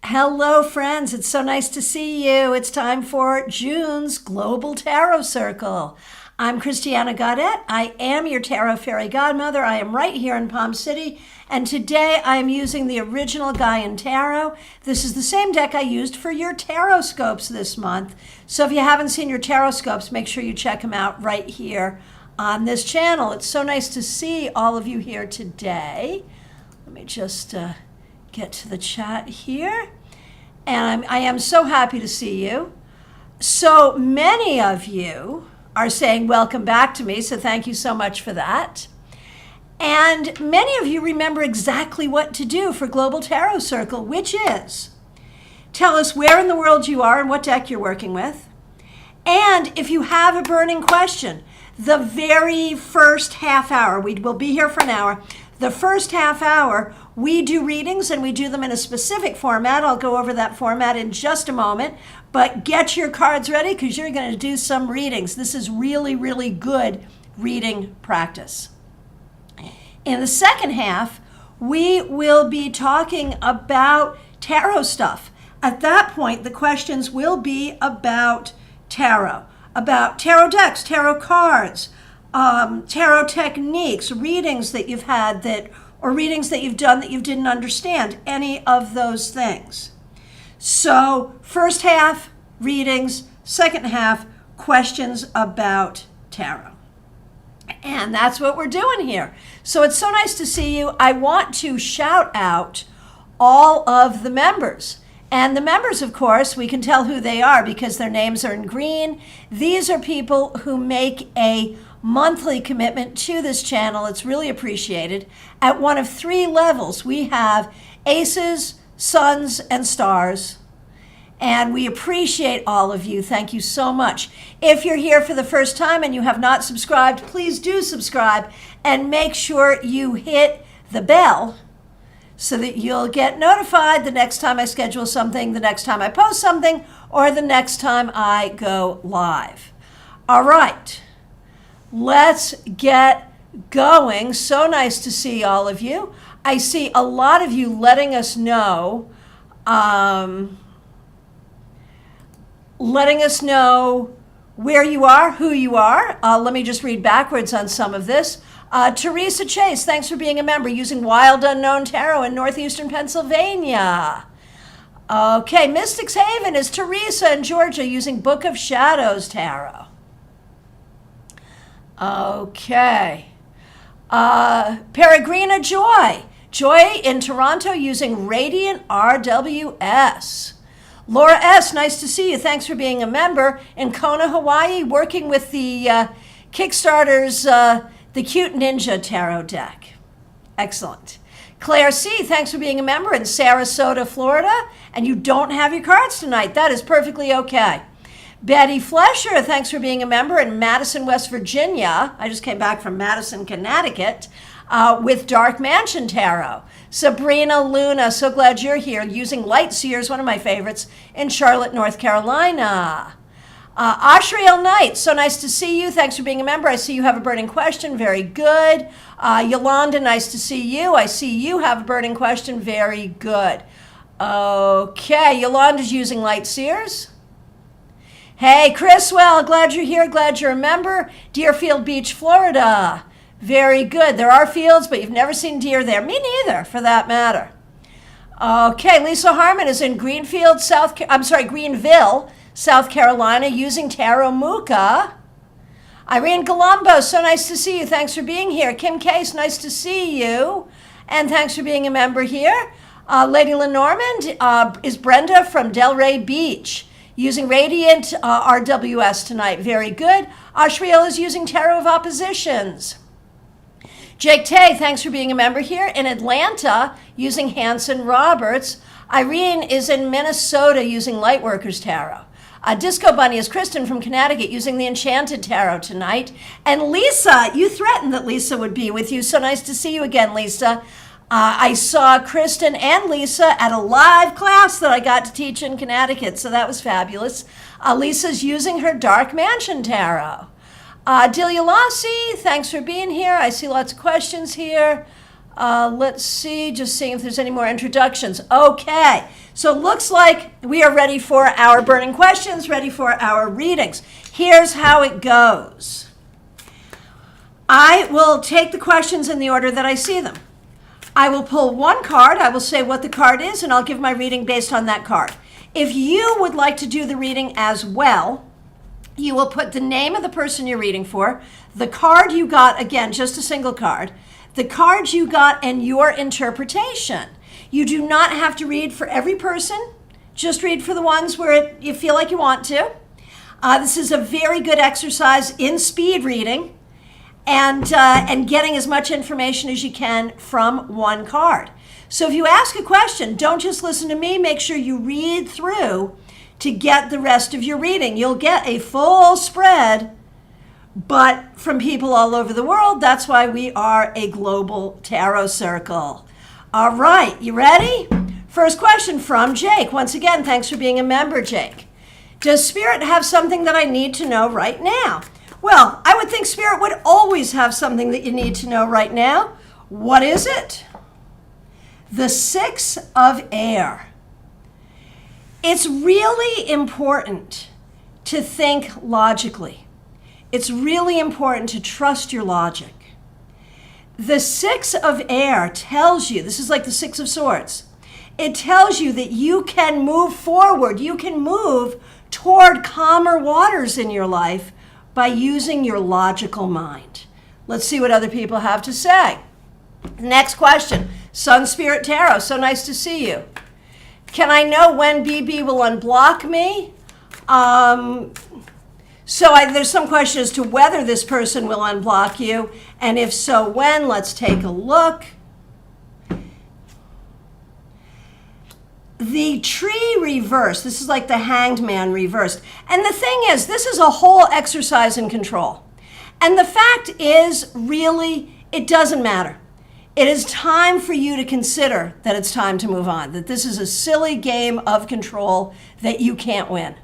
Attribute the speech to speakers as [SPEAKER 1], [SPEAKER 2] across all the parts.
[SPEAKER 1] Hello, friends. It's so nice to see you. It's time for June's Global Tarot Circle. I'm Christiana Gaudet. I am your Tarot Fairy Godmother. I am right here in Palm City, and today I am using the original Gaian Tarot. This is the same deck I used for your tarot scopes this month. So if you haven't seen your tarot scopes, make sure you check them out right here on this channel. It's so nice to see all of you here today. Let me just get to the chat here. And I am so happy to see you. So many of you are saying welcome back to me, so thank you so much for that. And many of you remember exactly what to do for Global Tarot Circle, which is tell us where in the world you are and what deck you're working with. And if you have a burning question, the very first half hour, we will be here for an hour, the first half hour, we do readings and we do them in a specific format. I'll go over that format in just a moment, but get your cards ready because you're going to do some readings. This is really, really good reading practice. In the second half, we will be talking about tarot stuff. At that point, the questions will be about tarot decks, tarot cards, tarot techniques, readings that you've had or readings that you've done that you didn't understand, any of those things. So first half, readings, second half, questions about tarot. And that's what we're doing here. So it's so nice to see you. I want to shout out all of the members. And the members, of course, we can tell who they are because their names are in green. These are people who make a monthly commitment to this channel. It's really appreciated. At one of three levels, we have aces, suns, and stars. And we appreciate all of you. Thank you so much. If you're here for the first time and you have not subscribed, please do subscribe and make sure you hit the bell so that you'll get notified the next time I schedule something, the next time I post something, or the next time I go live. All right. Let's get going. So nice to see all of you. I see a lot of you letting us know, where you are, who you are. Let me just read backwards on some of this. Teresa Chase, thanks for being a member using Wild Unknown Tarot in Northeastern Pennsylvania. Okay, Mystics Haven is Teresa in Georgia using Book of Shadows Tarot. Okay. Peregrina Joy. Joy in Toronto using Radiant RWS. Laura S., nice to see you. Thanks for being a member in Kona, Hawaii, working with the Kickstarter's The Cute Ninja Tarot deck. Excellent. Claire C., thanks for being a member in Sarasota, Florida, and you don't have your cards tonight. That is perfectly okay. Betty Flesher, thanks for being a member in Madison, West Virginia. I just came back from Madison, Connecticut, with Dark Mansion Tarot. Sabrina Luna, so glad you're here, using Light Seers, one of my favorites, in Charlotte, North Carolina. Ashriel Knight, so nice to see you. Thanks for being a member. I see you have a burning question. Very good. Yolanda, nice to see you. I see you have a burning question. Very good. Okay, Yolanda's using Light Seers. Hey, Chriswell, glad you're here. Glad you're a member. Deerfield Beach, Florida. Very good. There are fields, but you've never seen deer there. Me neither, for that matter. Okay, Lisa Harmon is in Greenville, South Carolina, using Tarot Muka. Irene Galumbo, so nice to see you. Thanks for being here. Kim Case, nice to see you. And thanks for being a member here. Lady Lenormand is Brenda from Delray Beach, using Radiant RWS tonight. Very good. Ashriel is using Tarot of Oppositions. Jake Tay, thanks for being a member here in Atlanta, using Hanson Roberts. Irene is in Minnesota, using Lightworkers Tarot. Disco Bunny is Kristen from Connecticut, using the Enchanted Tarot tonight. And Lisa, you threatened that Lisa would be with you. So nice to see you again, Lisa. I saw Kristen and Lisa at a live class that I got to teach in Connecticut, so that was fabulous. Lisa's using her Dark Mansion Tarot. Delia Lassie, thanks for being here. I see lots of questions here. Let's see, just seeing if there's any more introductions. Okay, so it looks like we are ready for our burning questions, ready for our readings. Here's how it goes. I will take the questions in the order that I see them. I will pull one card, I will say what the card is, and I'll give my reading based on that card. If you would like to do the reading as well, you will put the name of the person you're reading for, the card you got, again, just a single card, the card you got, and your interpretation. You do not have to read for every person. Just read for the ones where you feel like you want to. This is a very good exercise in speed reading and getting as much information as you can from one card. So if you ask a question, don't just listen to me. Make sure you read through to get the rest of your reading. You'll get a full spread, but from people all over the world. That's why we are a global tarot circle. All right, you ready? First question from Jake. Once again, thanks for being a member, Jake. Does Spirit have something that I need to know right now? Well, I would think Spirit would always have something that you need to know right now. What is it? The Six of Air. It's really important to think logically. It's really important to trust your logic. The Six of Air tells you, this is like the Six of Swords, it tells you that you can move forward, you can move toward calmer waters in your life by using your logical mind. Let's see what other people have to say. Next question, Sun Spirit Tarot, so nice to see you. Can I know when BB will unblock me? There's some question as to whether this person will unblock you, and if so, when. Let's take a look. The Tree reversed. This is like the Hanged Man reversed. And the thing is, this is a whole exercise in control. And the fact is, really, it doesn't matter. It is time for you to consider that it's time to move on, that this is a silly game of control that you can't win.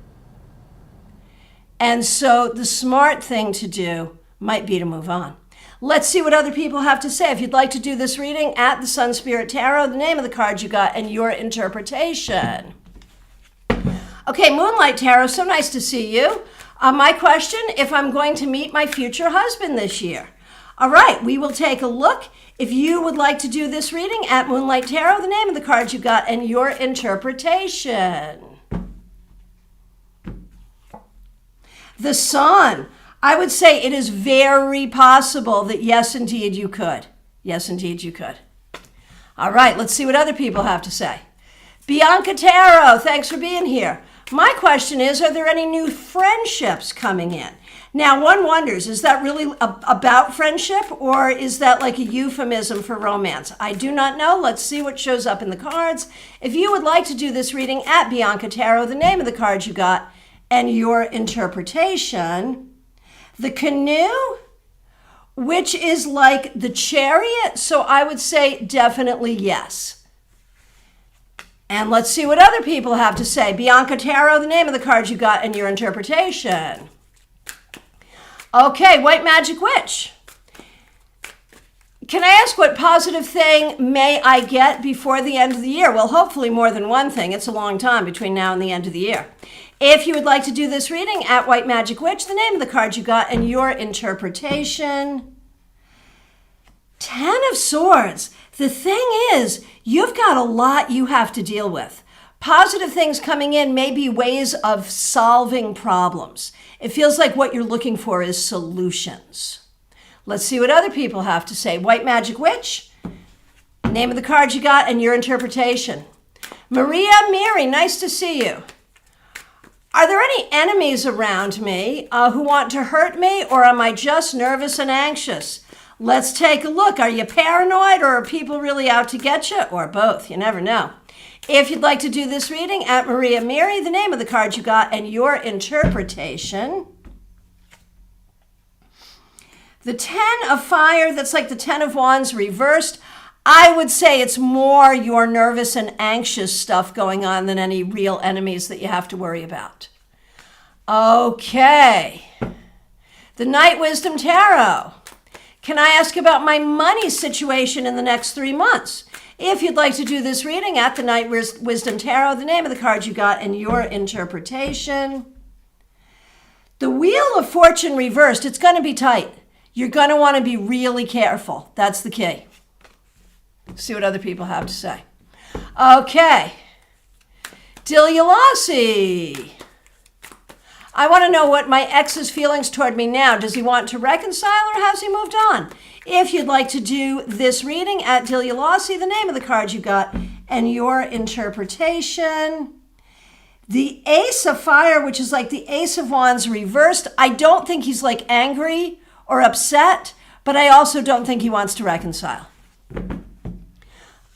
[SPEAKER 1] And so the smart thing to do might be to move on. Let's see what other people have to say. If you'd like to do this reading at the Sun Spirit Tarot, the name of the card you got, and your interpretation. Okay, Moonlight Tarot, so nice to see you. My question, if I'm going to meet my future husband this year. All right, we will take a look. If you would like to do this reading at Moonlight Tarot, the name of the card you got, and your interpretation. The Sun. I would say it is very possible that yes, indeed, you could. Yes, indeed, you could. All right, let's see what other people have to say. Bianca Tarot, thanks for being here. My question is, are there any new friendships coming in? Now, one wonders, is that really about friendship, or is that like a euphemism for romance? I do not know. Let's see what shows up in the cards. If you would like to do this reading at Bianca Tarot, the name of the card you got, and your interpretation. The Canoe, which is like the Chariot, so I would say definitely yes. And let's see what other people have to say. Bianca Tarot, the name of the card you got, and your interpretation. Okay, White Magic Witch. Can I ask what positive thing may I get before the end of the year? Well, hopefully more than one thing. It's a long time between now and the end of the year. If you would like to do this reading at White Magic Witch, the name of the card you got, and your interpretation. Ten of Swords. The thing is, you've got a lot you have to deal with. Positive things coming in may be ways of solving problems. It feels like what you're looking for is solutions. Let's see what other people have to say. White Magic Witch, name of the card you got, and your interpretation. Maria Miri, nice to see you. Are there any enemies around me who want to hurt me, or am I just nervous and anxious? Let's take a look. Are you paranoid, or are people really out to get you, or both? You never know. If you'd like to do this reading at Maria Miri, the name of the card you got, and your interpretation. The Ten of Fire, that's like the Ten of Wands reversed. I would say it's more your nervous and anxious stuff going on than any real enemies that you have to worry about. Okay. The Night Wisdom Tarot. Can I ask about my money situation in the next 3 months? If you'd like to do this reading at the Night Wisdom Tarot, the name of the card you got and your interpretation. The Wheel of Fortune reversed, it's going to be tight. You're going to want to be really careful. That's the key. See what other people have to say. Okay. Dilyalasi. I want to know what my ex's feelings toward me now. Does he want to reconcile or has he moved on? If you'd like to do this reading at Dilyalasi, the name of the card you got and your interpretation. The Ace of Fire, which is like the Ace of Wands reversed. I don't think he's like angry or upset, but I also don't think he wants to reconcile.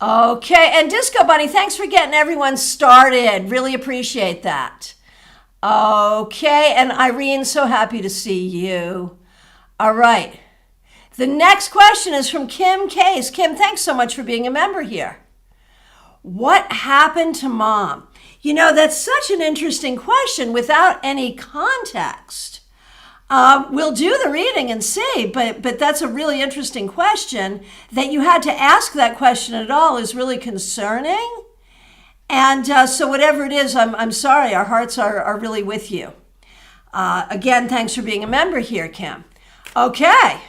[SPEAKER 1] Okay, and Disco Bunny, thanks for getting everyone started. Really appreciate that. Okay, and Irene, so happy to see you. All right. The next question is from Kim Case. Kim, thanks so much for being a member here. What happened to Mom? You know, that's such an interesting question without any context. We'll do the reading and see, but that's a really interesting question. That you had to ask that question at all is really concerning. And so whatever it is, I'm sorry, our hearts are really with you. Again, thanks for being a member here, Kim. Okay,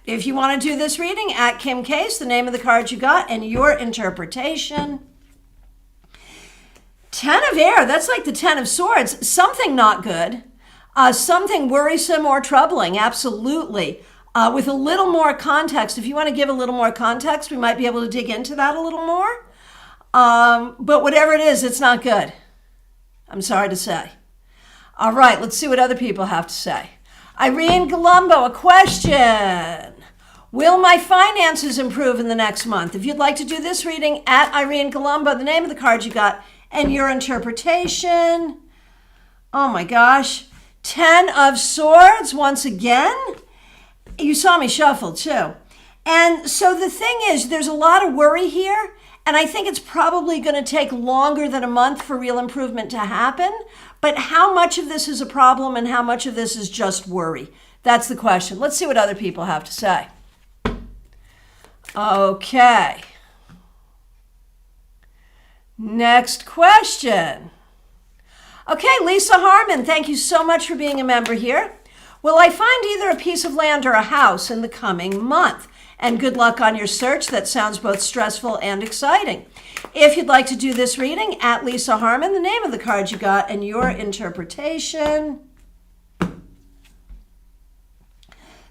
[SPEAKER 1] if you want to do this reading at Kim Case, the name of the card you got and your interpretation. 10 of Air, that's like the 10 of Swords. Something not good, something worrisome or troubling, absolutely. With a little more context, if you want to give a little more context, we might be able to dig into that a little more. But whatever it is, it's not good. I'm sorry to say. All right, let's see what other people have to say. Irene Colombo, a question. Will my finances improve in the next month? If you'd like to do this reading at Irene Colombo, the name of the card you got and your interpretation. Oh my gosh. 10 of Swords once again. You saw me shuffle too. And so the thing is, there's a lot of worry here. And I think it's probably going to take longer than a month for real improvement to happen. But how much of this is a problem and how much of this is just worry? That's the question. Let's see what other people have to say. Okay. Next question. Okay, Lisa Harmon, thank you so much for being a member here. Will I find either a piece of land or a house in the coming month? And good luck on your search. That sounds both stressful and exciting. If you'd like to do this reading at Lisa Harmon, the name of the card you got and your interpretation.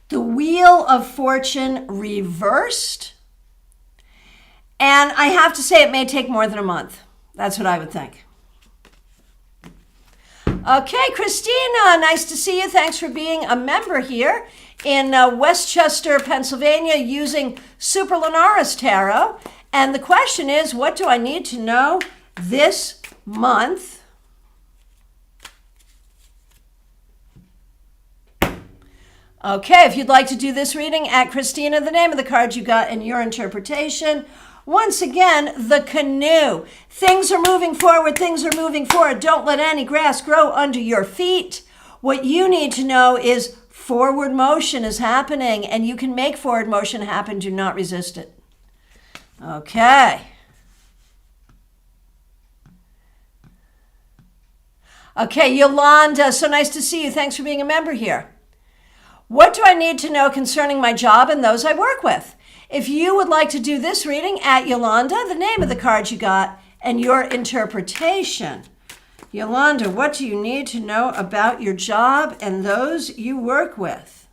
[SPEAKER 1] The Wheel of Fortune reversed. And I have to say it may take more than a month. That's what I would think. Okay, Christina, nice to see you. Thanks for being a member here in Westchester, Pennsylvania, using Super Lunaris Tarot. And the question is, what do I need to know this month? Okay, if you'd like to do this reading at Christina, the name of the card you got and your interpretation. Once again, the Canoe. Things are moving forward. Things are moving forward. Don't let any grass grow under your feet. What you need to know is forward motion is happening, and you can make forward motion happen. Do not resist it. Okay. Okay, Yolanda, so nice to see you. Thanks for being a member here. What do I need to know concerning my job and those I work with? If you would like to do this reading at Yolanda, the name of the card you got and your interpretation. Yolanda, what do you need to know about your job and those you work with?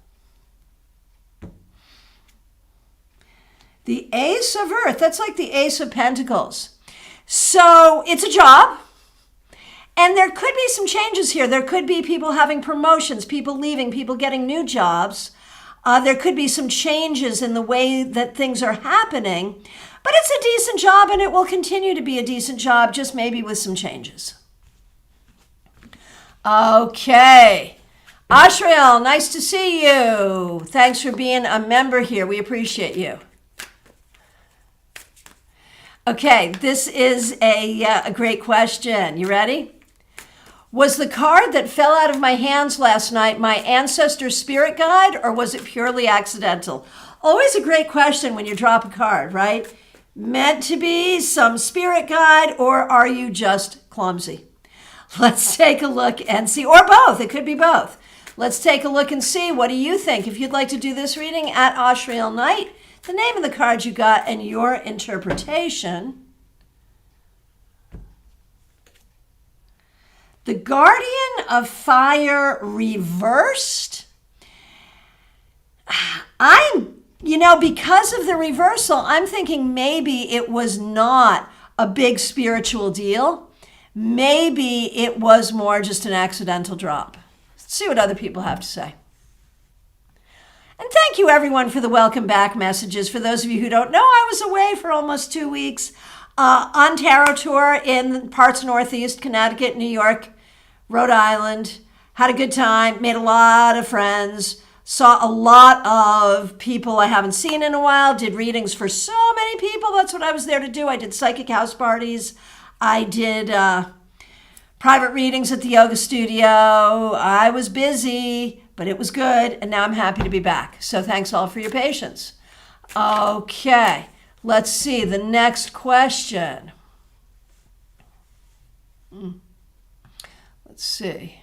[SPEAKER 1] The Ace of Earth, that's like the Ace of Pentacles. So it's a job. And there could be some changes here. There could be people having promotions, people leaving, people getting new jobs. There could be some changes in the way that things are happening. But it's a decent job and it will continue to be a decent job, just maybe with some changes. Okay. Ashriel, nice to see you. Thanks for being a member here. We appreciate you. Okay, this is a great question. You ready? Was the card that fell out of my hands last night my ancestor spirit guide, or was it purely accidental? Always a great question when you drop a card, right? Meant to be some spirit guide, or are you just clumsy? Let's take a look and see, or both. It could be both. Let's take a look and see. What do you think? If you'd like to do this reading at Austrial Night, the name of the card you got and your interpretation. The Guardian of Fire reversed. Because of the reversal, I'm thinking maybe it was not a big spiritual deal. Maybe it was more just an accidental drop. Let's see what other people have to say. And thank you, everyone, for the welcome back messages. For those of you who don't know, I was away for almost 2 weeks on tarot tour in parts of Northeast, Connecticut, New York, Rhode Island. Had a good time, made a lot of friends, saw a lot of people I haven't seen in a while, did readings for so many people. That's what I was there to do. I did psychic house parties. I did private readings at the yoga studio. I was busy, but it was good, and now I'm happy to be back. So thanks all for your patience. Okay, let's see the next question. Let's see.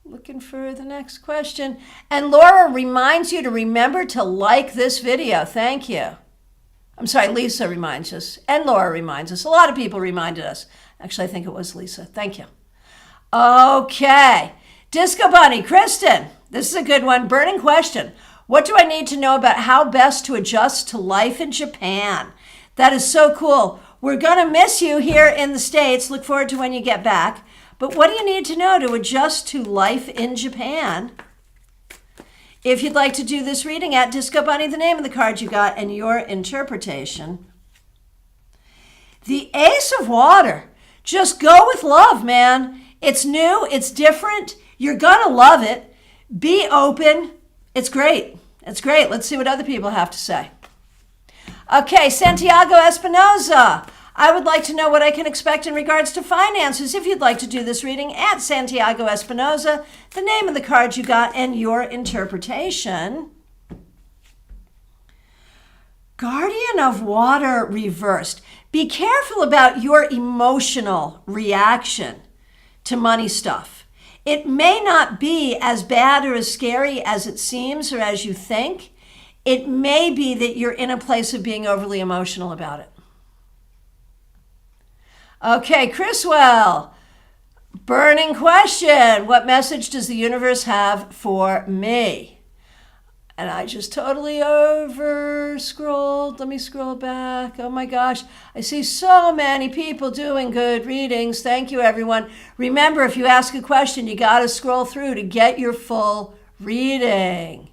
[SPEAKER 1] Looking for the next question. And Laura reminds you to remember to like this video. Thank you. I'm sorry, Lisa reminds us. And Laura reminds us. A lot of people reminded us. Actually, I think it was Lisa. Thank you. Okay. Disco Bunny, Kristen. This is a good one. Burning question. What do I need to know about how best to adjust to life in Japan? That is so cool. We're going to miss you here in the States. Look forward to when you get back. But what do you need to know to adjust to life in Japan? If you'd like to do this reading at Disco Bunny, the name of the card you got and your interpretation. The Ace of Water. Just go with love, man. It's new. It's different. You're going to love it. Be open. It's great. It's great. Let's see what other people have to say. Okay, Santiago Espinoza. I would like to know what I can expect in regards to finances. If you'd like to do this reading at Santiago Espinoza, the name of the card you got and your interpretation. Guardian of Water reversed. Be careful about your emotional reaction to money stuff. It may not be as bad or as scary as it seems or as you think. It may be that you're in a place of being overly emotional about it. Okay, Chriswell, burning question. What message does the universe have for me? And I just totally over scrolled. Let me scroll back. Oh my gosh. I see so many people doing good readings. Thank you, everyone. Remember, if you ask a question, you got to scroll through to get your full reading.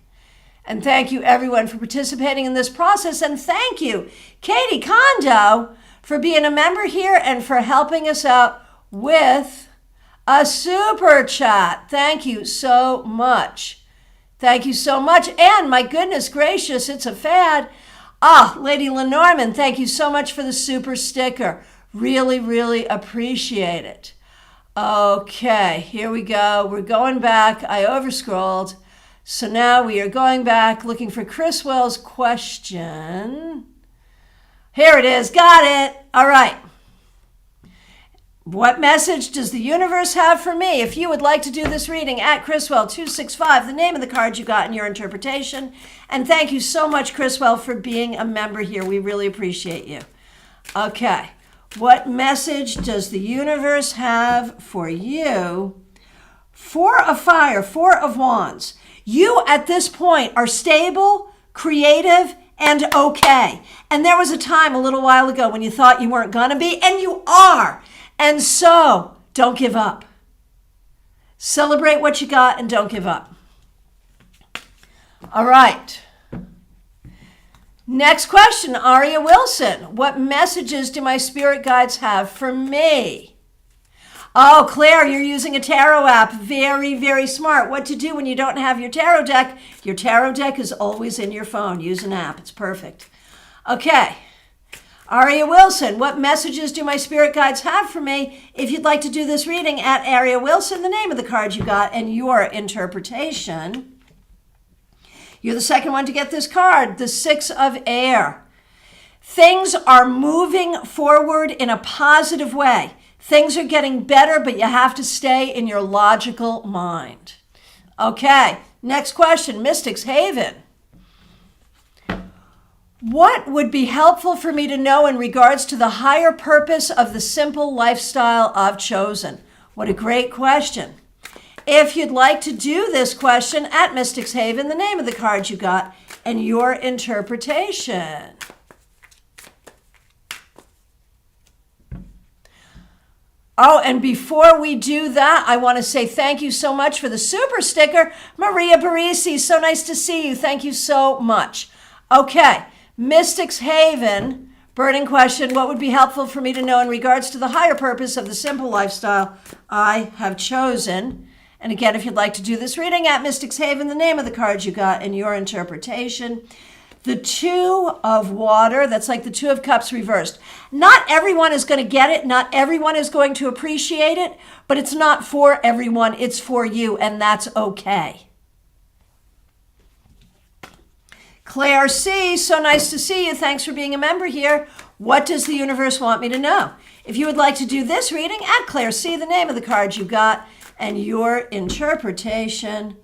[SPEAKER 1] And thank you, everyone, for participating in this process. And thank you, Katie Kondo, for being a member here and for helping us out with a super chat. Thank you so much. Thank you so much. And my goodness gracious, it's a fad. Lady Lenormand, thank you so much for the super sticker. Really, really appreciate it. Okay, here we go. We're going back. I overscrolled. So now we are going back looking for Chriswell's question. Here it is. Got it. All right. What message does the universe have for me? If you would like to do this reading at Chriswell265, the name of the card you got in your interpretation. And thank you so much, Chriswell, for being a member here. We really appreciate you. Okay. What message does the universe have for you? Four of Fire, Four of Wands. You at this point are stable, creative, and okay. And there was a time a little while ago when you thought you weren't gonna be, and you are. And so, don't give up. Celebrate what you got and don't give up. All right. Next question, Aria Wilson. What messages do my spirit guides have for me? Oh, Claire, you're using a tarot app. Very, very smart. What to do when you don't have your tarot deck? Your tarot deck is always in your phone. Use an app. It's perfect. Okay. Aria Wilson, what messages do my spirit guides have for me? If you'd like to do this reading at Aria Wilson, the name of the card you got and your interpretation. You're the second one to get this card, the Six of Air. Things are moving forward in a positive way. Things are getting better, but you have to stay in your logical mind. Okay, next question, Mystics Haven. What would be helpful for me to know in regards to the higher purpose of the simple lifestyle I've chosen? What a great question. If you'd like to do this question at Mystics Haven, the name of the card you got and your interpretation. Oh, and before we do that, I want to say thank you so much for the super sticker. Maria Barisi, so nice to see you. Thank you so much. Okay, Mystics Haven, burning question. What would be helpful for me to know in regards to the higher purpose of the simple lifestyle I have chosen? And again, if you'd like to do this reading at Mystics Haven, the name of the card you got and your interpretation. The Two of Water, that's like the Two of Cups reversed. Not everyone is going to get it. Not everyone is going to appreciate it, but it's not for everyone. It's for you, and that's okay. Claire C., so nice to see you. Thanks for being a member here. What does the universe want me to know? If you would like to do this reading, at Claire C., the name of the card you got and your interpretation.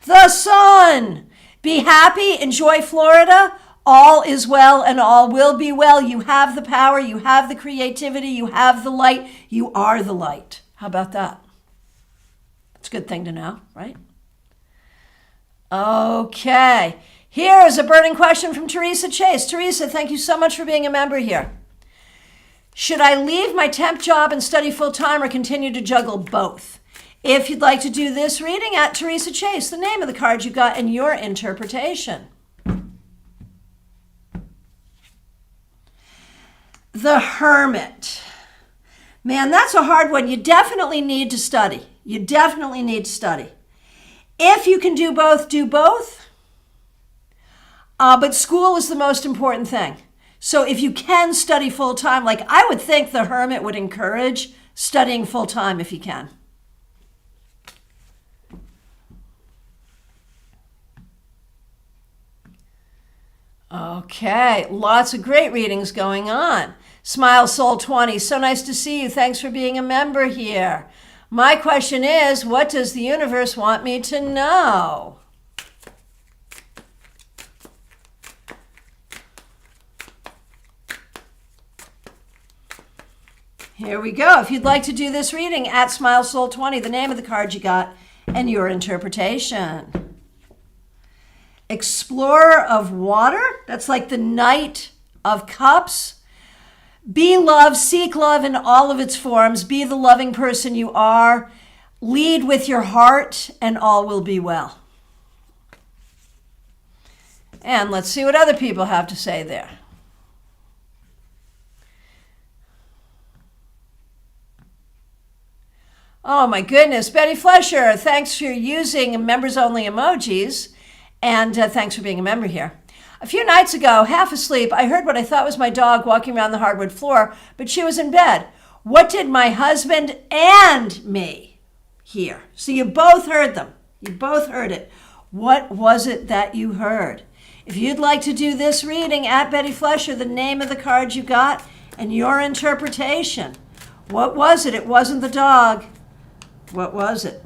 [SPEAKER 1] The Sun. Be happy, enjoy Florida. All is well and all will be well. You have the power, you have the creativity, you have the light. You are the light. How about that? It's a good thing to know, right? Okay. Here is a burning question from Teresa Chase. Teresa, thank you so much for being a member here. Should I leave my temp job and study full-time or continue to juggle both? If you'd like to do this reading at Teresa Chase, the name of the card you got and your interpretation. The Hermit. Man, that's a hard one. You definitely need to study. You definitely need to study. If you can do both, do both. But school is the most important thing. So if you can study full-time, like I would think the Hermit would encourage studying full-time if you can. Okay, lots of great readings going on. Smile Soul 20, so nice to see you. Thanks for being a member here. My question is, what does the universe want me to know? Here we go. If you'd like to do this reading, at Smile Soul 20, the name of the card you got and your interpretation. Explorer of Water, that's like the Knight of Cups. Be love, seek love in all of its forms. Be the loving person you are. Lead with your heart and all will be well. And let's see what other people have to say there. Oh my goodness, Betty Flesher, thanks for using members-only emojis. And thanks for being a member here. A few nights ago, half asleep, I heard what I thought was my dog walking around the hardwood floor, but she was in bed. What did my husband and me hear? So you both heard them. You both heard it. What was it that you heard? If you'd like to do this reading, at Betty Flesher, the name of the card you got and your interpretation. What was it? It wasn't the dog. What was it?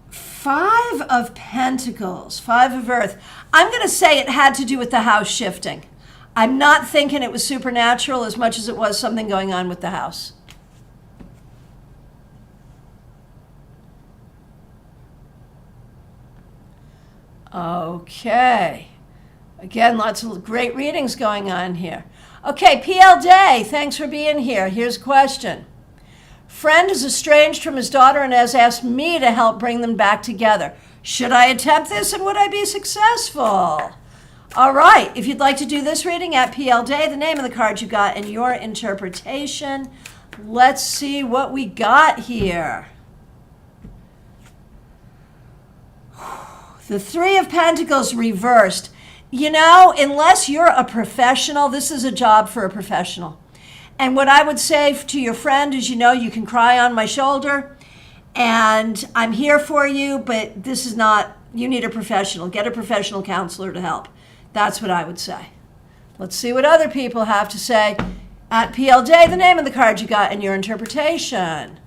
[SPEAKER 1] Five of Pentacles, Five of Earth. I'm going to say it had to do with the house shifting. I'm not thinking it was supernatural as much as it was something going on with the house. Okay. Again, lots of great readings going on here. Okay, PL Day, thanks for being here. Here's a question. Friend is estranged from his daughter and has asked me to help bring them back together. Should I attempt this and would I be successful? All right, if you'd like to do this reading at PL Day, the name of the card you got and your interpretation. Let's see what we got here. The Three of Pentacles reversed. You know, unless you're a professional, this is a job for a professional. And what I would say to your friend is, you can cry on my shoulder and I'm here for you, but this is not, you need a professional. Get a professional counselor to help. That's what I would say. Let's see what other people have to say. At PL Day, the name of the card you got and your interpretation.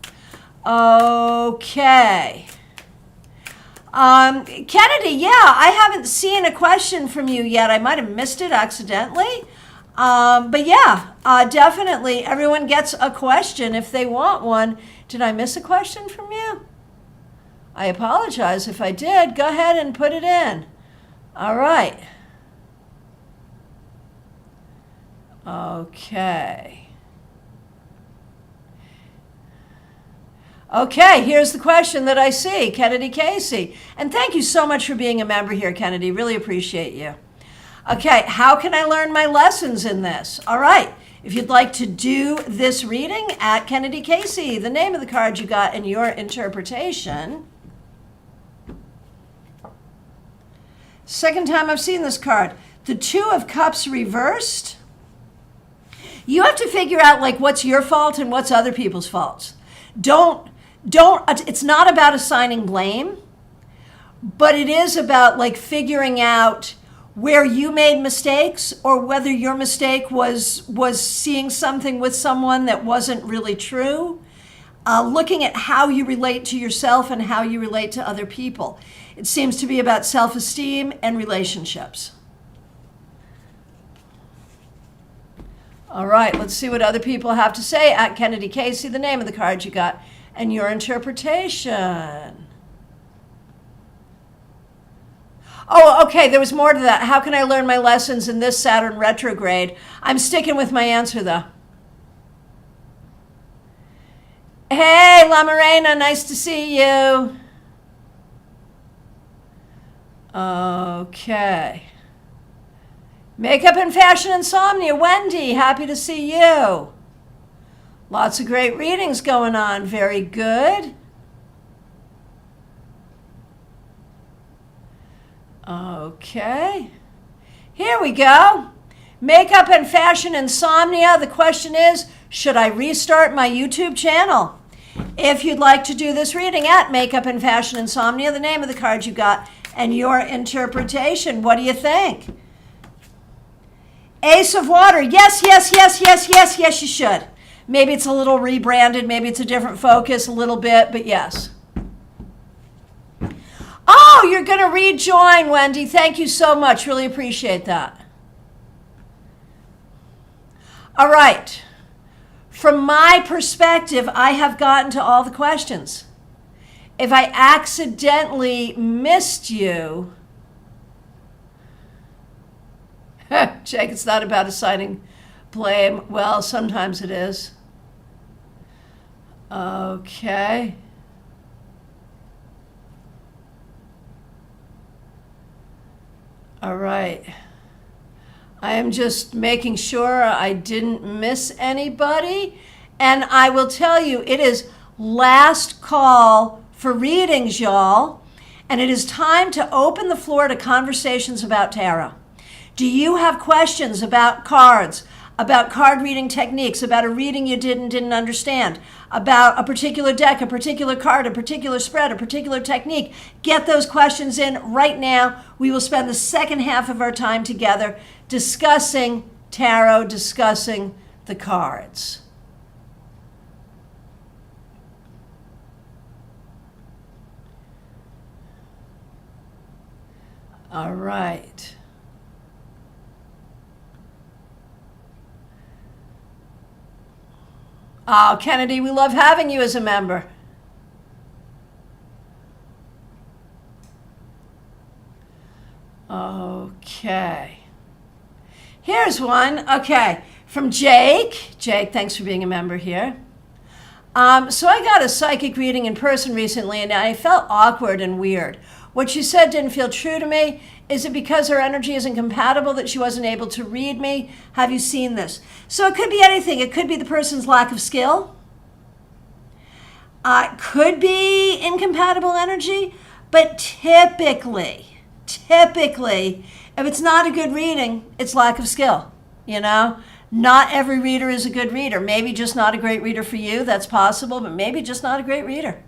[SPEAKER 1] Okay. Kennedy, yeah, I haven't seen a question from you yet. I might have missed it accidentally. But yeah, definitely everyone gets a question if they want one. Did I miss a question from you? I apologize if I did. Go ahead and put it in. All right. Okay. Okay, here's the question that I see, Kennedy Casey. And thank you so much for being a member here, Kennedy. Really appreciate you. Okay, how can I learn my lessons in this? All right, if you'd like to do this reading, at Kennedy Casey, the name of the card you got and your interpretation. Second time I've seen this card. The Two of Cups reversed. You have to figure out like what's your fault and what's other people's faults. It's not about assigning blame, but it is about like figuring out where you made mistakes or whether your mistake was seeing something with someone that wasn't really true. Looking at how you relate to yourself and how you relate to other people. It seems to be about self-esteem and relationships. All right, let's see what other people have to say. At Kennedy Casey, the name of the card you got and your interpretation. Oh, okay, there was more to that. How can I learn my lessons in this Saturn retrograde? I'm sticking with my answer, though. Hey, La Morena, nice to see you. Okay. Makeup and Fashion Insomnia, Wendy, happy to see you. Lots of great readings going on. Very good. Okay. Here we go. Makeup and Fashion Insomnia. The question is, should I restart my YouTube channel? If you'd like to do this reading, at Makeup and Fashion Insomnia, the name of the card you got and your interpretation. What do you think? Ace of Water. Yes, yes, yes, yes, yes, yes, you should. Maybe it's a little rebranded. Maybe it's a different focus a little bit, but yes. Oh, you're going to rejoin, Wendy. Thank you so much. Really appreciate that. All right. From my perspective, I have gotten to all the questions. If I accidentally missed you, Jake, it's not about assigning blame. Well, sometimes it is. Okay. All right. I am just making sure I didn't miss anybody. And I will tell you, it is last call for readings, y'all. And it is time to open the floor to conversations about tarot. Do you have questions about cards, about card reading techniques, about a reading you didn't understand, about a particular deck, a particular card, a particular spread, a particular technique? Get those questions in right now. We will spend the second half of our time together discussing tarot, discussing the cards. All right. Oh, Kennedy, we love having you as a member. Okay. Here's one. Okay. From Jake. Jake, thanks for being a member here. So I got a psychic reading in person recently, and I felt awkward and weird. What she said didn't feel true to me. Is it because her energy isn't compatible that she wasn't able to read me? Have you seen this? So it could be anything. It could be the person's lack of skill. It could be incompatible energy. But typically, if it's not a good reading, it's lack of skill. You know, Not every reader is a good reader. Maybe just not a great reader for you. That's possible, but maybe just not a great reader.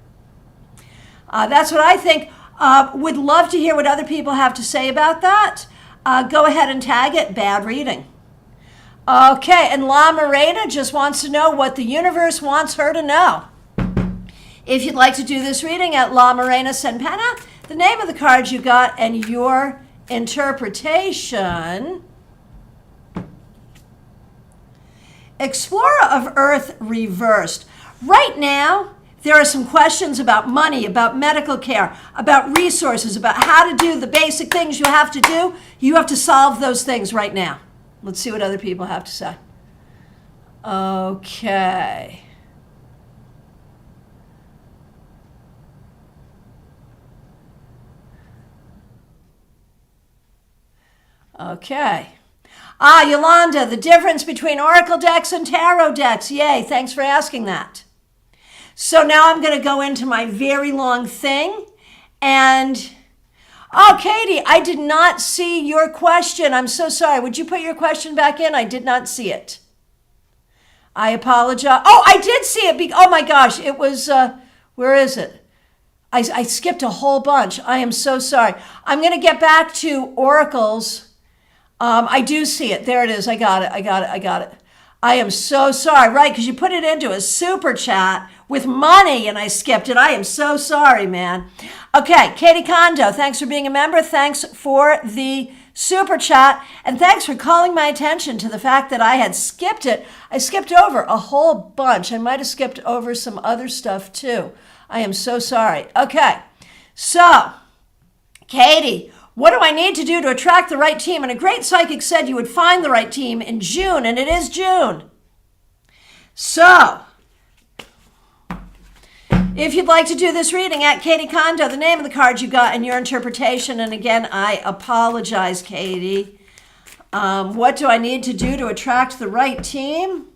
[SPEAKER 1] That's what I think. Would love to hear what other people have to say about that. Go ahead and tag it, bad reading. Okay, and La Morena just wants to know what the universe wants her to know. If you'd like to do this reading at La Morena Senpena, the name of the card you got and your interpretation. Explorer of Earth reversed. Right now, there are some questions about money, about medical care, about resources, about how to do the basic things you have to do. You have to solve those things right now. Let's see what other people have to say. Okay. Okay. Yolanda, the difference between Oracle decks and Tarot decks. Yay, thanks for asking that. So now I'm going to go into my very long thing. And, oh, Katie, I did not see your question. I'm so sorry. Would you put your question back in? I did not see it. I apologize. Oh, I did see it. Oh, my gosh. It was, where is it? I skipped a whole bunch. I am so sorry. I'm going to get back to Oracles. I do see it. There it is. I got it. I am so sorry. Right, because you put it into a super chat with money and I skipped it. I am so sorry, man. Okay, Katie Kondo, thanks for being a member. Thanks for the super chat. And thanks for calling my attention to the fact that I had skipped it. I skipped over a whole bunch. I might have skipped over some other stuff too. I am so sorry. Okay, so Katie, what do I need to do to attract the right team? And a great psychic said you would find the right team in June, and it is June. So, if you'd like to do this reading at Katie Kondo, the name of the card you got and your interpretation, and again, I apologize, Katie. What do I need to do to attract the right team?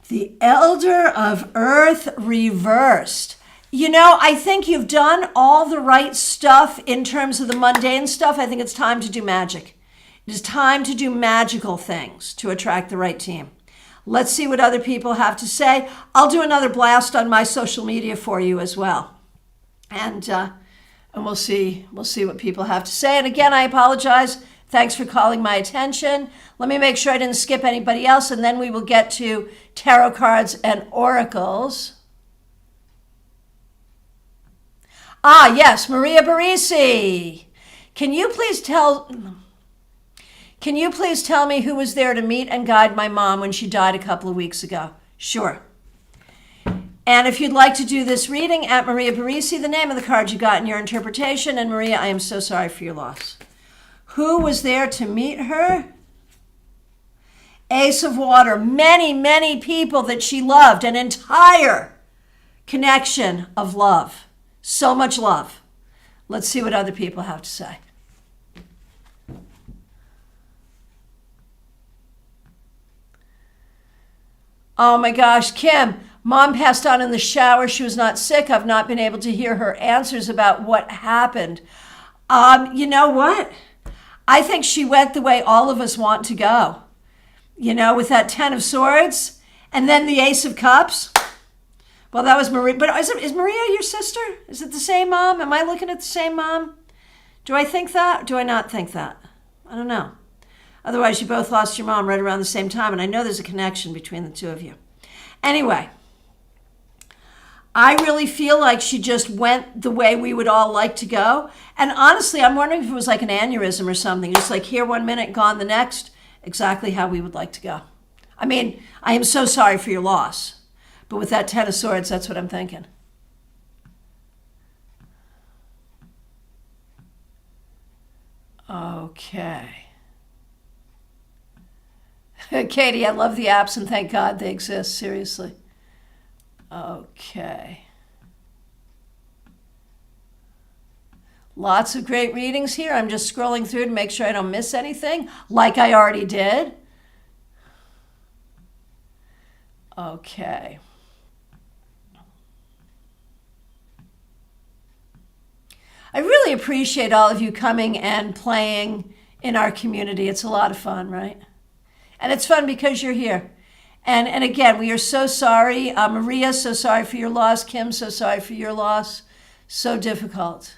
[SPEAKER 1] The Elder of Earth reversed. You know, I think you've done all the right stuff in terms of the mundane stuff. I think it's time to do magic. It is time to do magical things to attract the right team. Let's see what other people have to say. I'll do another blast on my social media for you as well. And we'll see what people have to say. And again, I apologize. Thanks for calling my attention. Let me make sure I didn't skip anybody else, and then we will get to tarot cards and oracles. Yes, Maria Barisi. Can you please tell me who was there to meet and guide my mom when she died a couple of weeks ago? Sure. And if you'd like to do this reading at Maria Barisi, the name of the card you got in your interpretation. And Maria, I am so sorry for your loss. Who was there to meet her? Ace of Water. Many, many people that she loved. An entire connection of love. So much love. Let's see what other people have to say. Oh my gosh, Kim, Mom passed on in the shower. She was not sick. I've not been able to hear her answers about what happened. You know what? I think she went the way all of us want to go. You know, with that 10 of Swords and then the Ace of Cups. Well, that was Maria. But is Maria your sister? Is it the same mom? Am I looking at the same mom? Do I think that? Do I not think that? I don't know. Otherwise, you both lost your mom right around the same time, and I know there's a connection between the two of you. Anyway, I really feel like she just went the way we would all like to go. And honestly, I'm wondering if it was like an aneurysm or something, just like here 1 minute, gone the next, exactly how we would like to go. I mean, I am so sorry for your loss. But with that 10 of Swords, that's what I'm thinking. Okay. Katie, I love the apps and thank God they exist, seriously. Okay. Lots of great readings here. I'm just scrolling through to make sure I don't miss anything, like I already did. Okay. I really appreciate all of you coming and playing in our community. It's a lot of fun, right? And it's fun because you're here. And again, we are so sorry. Maria, so sorry for your loss. Kim, so sorry for your loss. So difficult.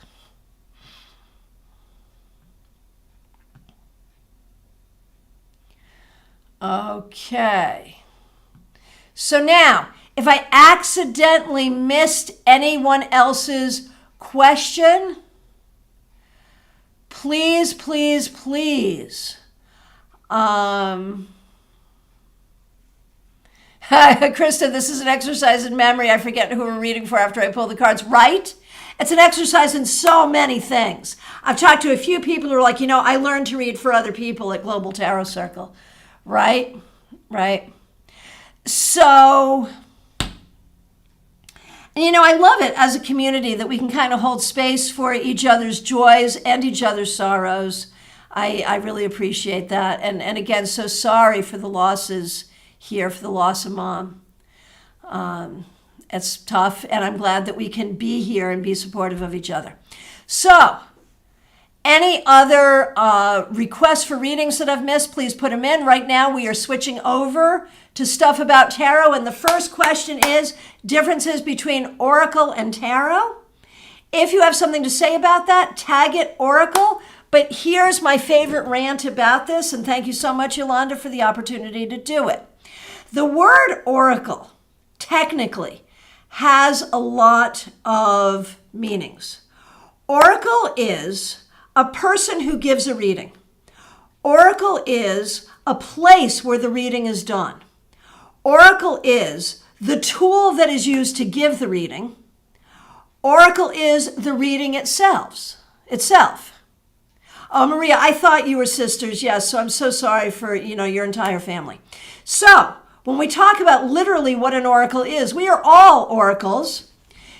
[SPEAKER 1] Okay. So now, if I accidentally missed anyone else's question, please, please, please. Krista, this is an exercise in memory. I forget who we're reading for after I pull the cards. Right? It's an exercise in so many things. I've talked to a few people who are like, I learned to read for other people at Global Tarot Circle. Right? Right. So, I love it as a community that we can kind of hold space for each other's joys and each other's sorrows. I really appreciate that. And again, so sorry for the losses here, for the loss of Mom. It's tough, and I'm glad that we can be here and be supportive of each other. So, any other requests for readings that I've missed, please put them in. Right now, we are switching over to stuff about tarot, and the first question is differences between Oracle and Tarot. If you have something to say about that, tag it Oracle. But here's my favorite rant about this, and thank you so much, Yolanda, for the opportunity to do it. The word Oracle, technically, has a lot of meanings. Oracle is a person who gives a reading. Oracle is a place where the reading is done. Oracle is the tool that is used to give the reading. Oracle is the reading itself. Oh, Maria, I thought you were sisters. Yes, so I'm so sorry for, your entire family. So, when we talk about literally what an oracle is, we are all oracles,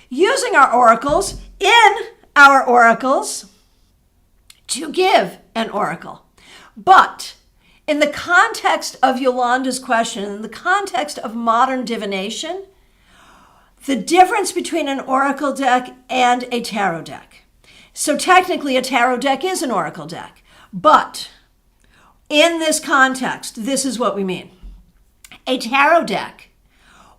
[SPEAKER 1] using our oracles in our oracles to give an oracle. But in the context of Yolanda's question, in the context of modern divination, the difference between an oracle deck and a tarot deck. So technically a tarot deck is an oracle deck, but in this context, this is what we mean. A tarot deck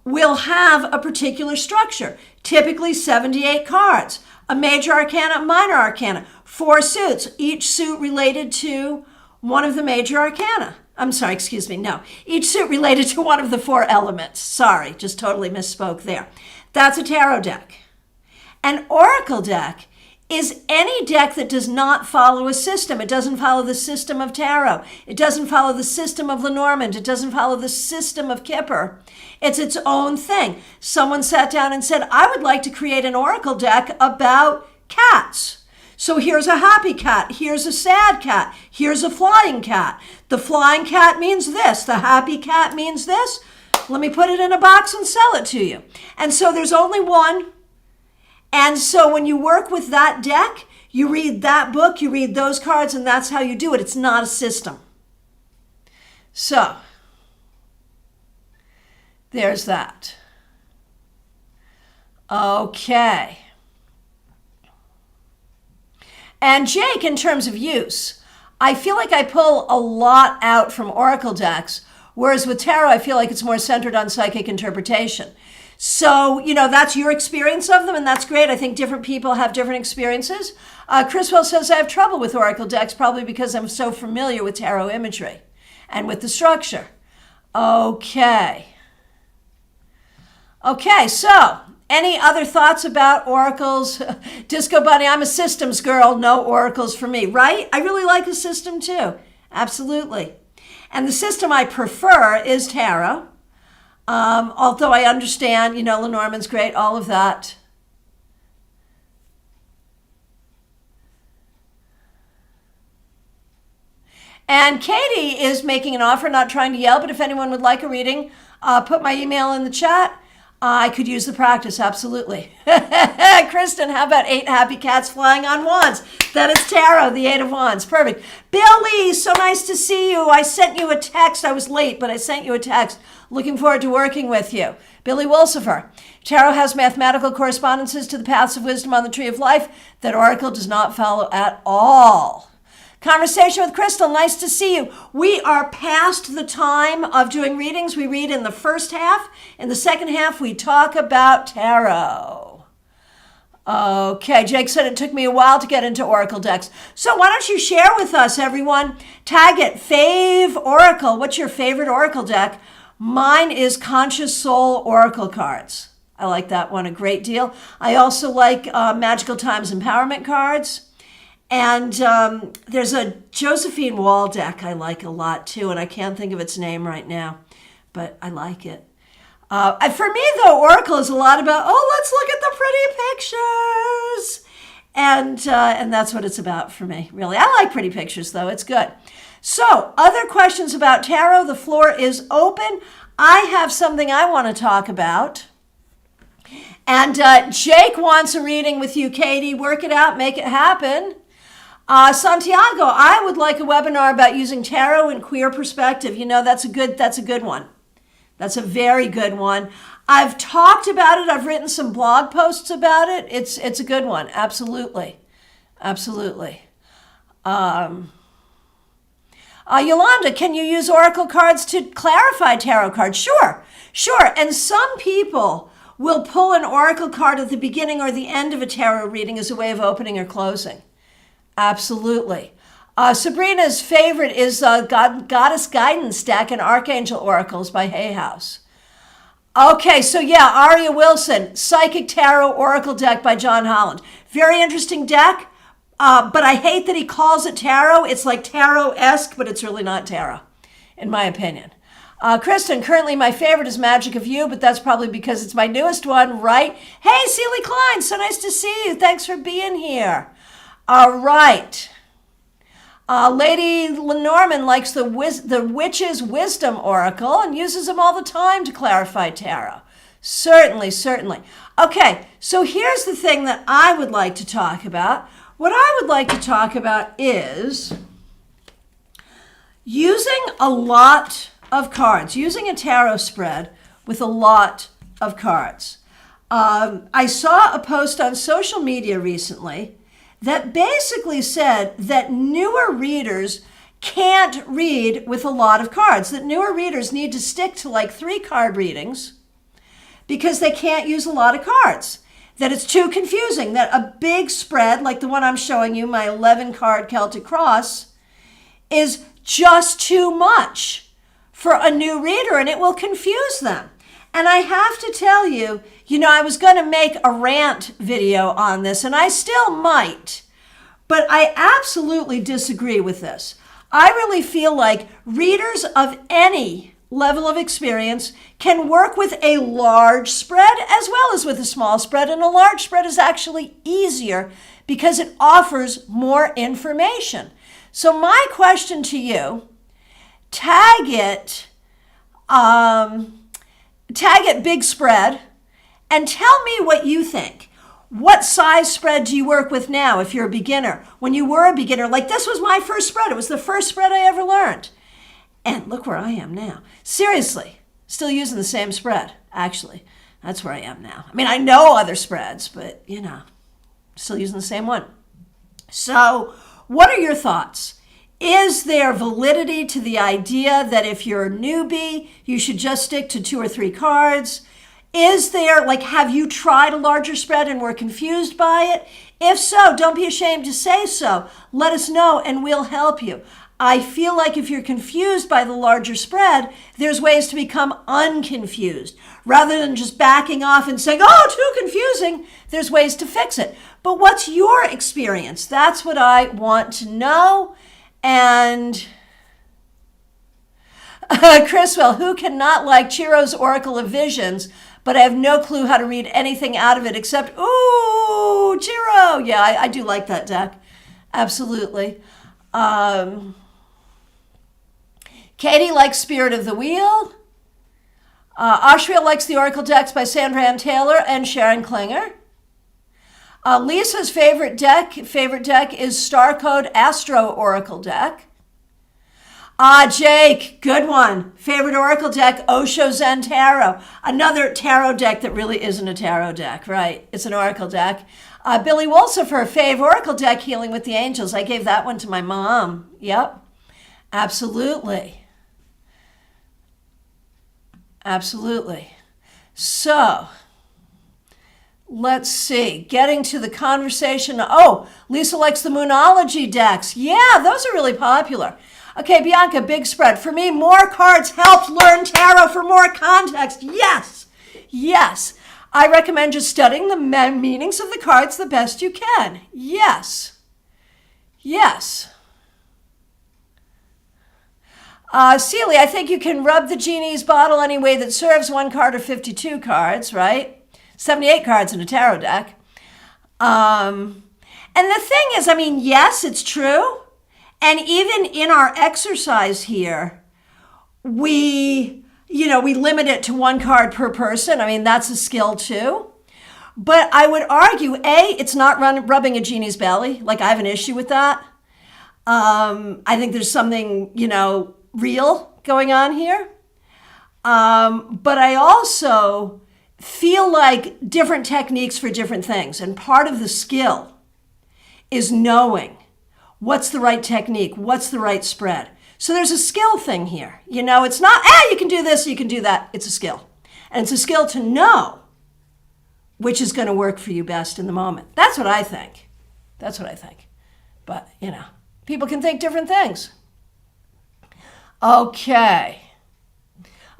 [SPEAKER 1] will have a particular structure, typically 78 cards, a major arcana, minor arcana, 4 suits, each suit related to one of the major arcana. Each suit related to one of the 4 elements. Sorry, just totally misspoke there. That's a tarot deck. An oracle deck is any deck that does not follow a system. It doesn't follow the system of tarot. It doesn't follow the system of Lenormand. It doesn't follow the system of Kipper. It's its own thing. Someone sat down and said, I would like to create an oracle deck about cats. So here's a happy cat. Here's a sad cat. Here's a flying cat. The flying cat means this. The happy cat means this. Let me put it in a box and sell it to you. And so there's only one. And so when you work with that deck, you read that book, you read those cards, and that's how you do it. It's not a system. So, there's that. Okay. And Jake, in terms of use, I feel like I pull a lot out from oracle decks, whereas with tarot, I feel like it's more centered on psychic interpretation. So, that's your experience of them, and that's great. I think different people have different experiences. Chriswell says, I have trouble with oracle decks, probably because I'm so familiar with tarot imagery and with the structure. Okay, so any other thoughts about oracles? Disco Bunny, I'm a systems girl, no oracles for me, right? I really like a system too, absolutely. And the system I prefer is tarot. Although I understand, Lenormand's great, all of that. And Katie is making an offer, not trying to yell, but if anyone would like a reading, put my email in the chat. I could use the practice, absolutely. Kristen, how about 8 happy cats flying on wands? That is tarot, the 8 of wands. Perfect. Billy, so nice to see you. I sent you a text. I was late, but I sent you a text. Looking forward to working with you. Billy Wolsifer. Tarot has mathematical correspondences to the paths of wisdom on the tree of life that oracle does not follow at all. Conversation with Crystal, nice to see you. We are past the time of doing readings. We read in the first half. In the second half, we talk about tarot. Okay, Jake said it took me a while to get into oracle decks. So why don't you share with us, everyone? Tag it, fave oracle. What's your favorite oracle deck? Mine is Conscious Soul Oracle cards. I like that one a great deal. I also like Magical Times Empowerment cards. And there's a Josephine Wall deck I like a lot too, and I can't think of its name right now, but I like it. For me, though, Oracle is a lot about, let's look at the pretty pictures. And that's what it's about for me, really. I like pretty pictures, though. It's good. So, other questions about tarot? The floor is open. I have something I want to talk about. And Jake wants a reading with you, Katie. Work it out. Make it happen. Santiago, I would like a webinar about using tarot in queer perspective. You know, that's a good one. That's a very good one. I've talked about it. I've written some blog posts about it. It's a good one. Absolutely. Absolutely. Yolanda, can you use oracle cards to clarify tarot cards? Sure. And some people will pull an oracle card at the beginning or the end of a tarot reading as a way of opening or closing. Absolutely. Sabrina's favorite is Goddess Guidance deck and Archangel Oracles by Hay House. Okay, so yeah, Aria Wilson, Psychic Tarot Oracle deck by John Holland. Very interesting deck, but I hate that he calls it tarot. It's like tarot-esque, but it's really not tarot, in my opinion. Kristen, currently my favorite is Magic of You, but that's probably because it's my newest one, right? Hey, Celie Klein, so nice to see you. Thanks for being here. All right. Lady Lenormand likes the Witch's Wisdom Oracle and uses them all the time to clarify tarot. Certainly. Okay, so here's the thing that I would like to talk about. What I would like to talk about is using a lot of cards, using a tarot spread with a lot of cards. I saw a post on social media recently that basically said that newer readers can't read with a lot of cards, that newer readers need to stick to like 3-card readings because they can't use a lot of cards, that it's too confusing, that a big spread like the one I'm showing you, my 11-card Celtic Cross, is just too much for a new reader and it will confuse them. And I have to tell you, I was going to make a rant video on this, and I still might, but I absolutely disagree with this. I really feel like readers of any level of experience can work with a large spread as well as with a small spread, and a large spread is actually easier because it offers more information. So my question to you, tag it big spread, and tell me what you think. What size spread do you work with now if you're a beginner? When you were a beginner, like this was my first spread. It was the first spread I ever learned. And look where I am now. Seriously, still using the same spread, actually. That's where I am now. I mean, I know other spreads, but, still using the same one. So what are your thoughts? Is there validity to the idea that if you're a newbie, you should just stick to 2 or 3 cards? Is there, have you tried a larger spread and were confused by it? If so, don't be ashamed to say so. Let us know and we'll help you. I feel like if you're confused by the larger spread, there's ways to become unconfused. Rather than just backing off and saying, too confusing, there's ways to fix it. But what's your experience? That's what I want to know. And Chriswell, who cannot like Chiro's Oracle of Visions, but I have no clue how to read anything out of it except, ooh, Chiro. Yeah, I do like that deck. Absolutely. Katie likes Spirit of the Wheel. Ashriel likes the Oracle decks by Sandra Ann Taylor and Sharon Klinger. Lisa's favorite deck is Star Code Astro Oracle deck. Jake, good one. Favorite Oracle deck, Osho Zen Tarot. Another tarot deck that really isn't a tarot deck, right? It's an Oracle deck. Billy Wolsifer, Fave Oracle deck, Healing with the Angels. I gave that one to my mom. Yep, absolutely. Absolutely. So, let's see. Getting to the conversation. Oh, Lisa likes the Moonology decks. Yeah, those are really popular. Okay, Bianca, big spread. For me, more cards helped learn tarot for more context. Yes. Yes. I recommend just studying the meanings of the cards the best you can. Yes. Yes. Celie, I think you can rub the genie's bottle any way that serves, 1 card or 52 cards, right? 78 cards in a tarot deck. And the thing is, I mean, yes, it's true. And even in our exercise here, we limit it to 1 card per person. I mean, that's a skill too. But I would argue, it's not rubbing a genie's belly. Like, I have an issue with that. I think there's something, real going on here. But I also feel like different techniques for different things. And part of the skill is knowing what's the right technique, what's the right spread. So there's a skill thing here. It's not, you can do this, you can do that. It's a skill. And it's a skill to know which is going to work for you best in the moment. That's what I think. But, people can think different things. Okay,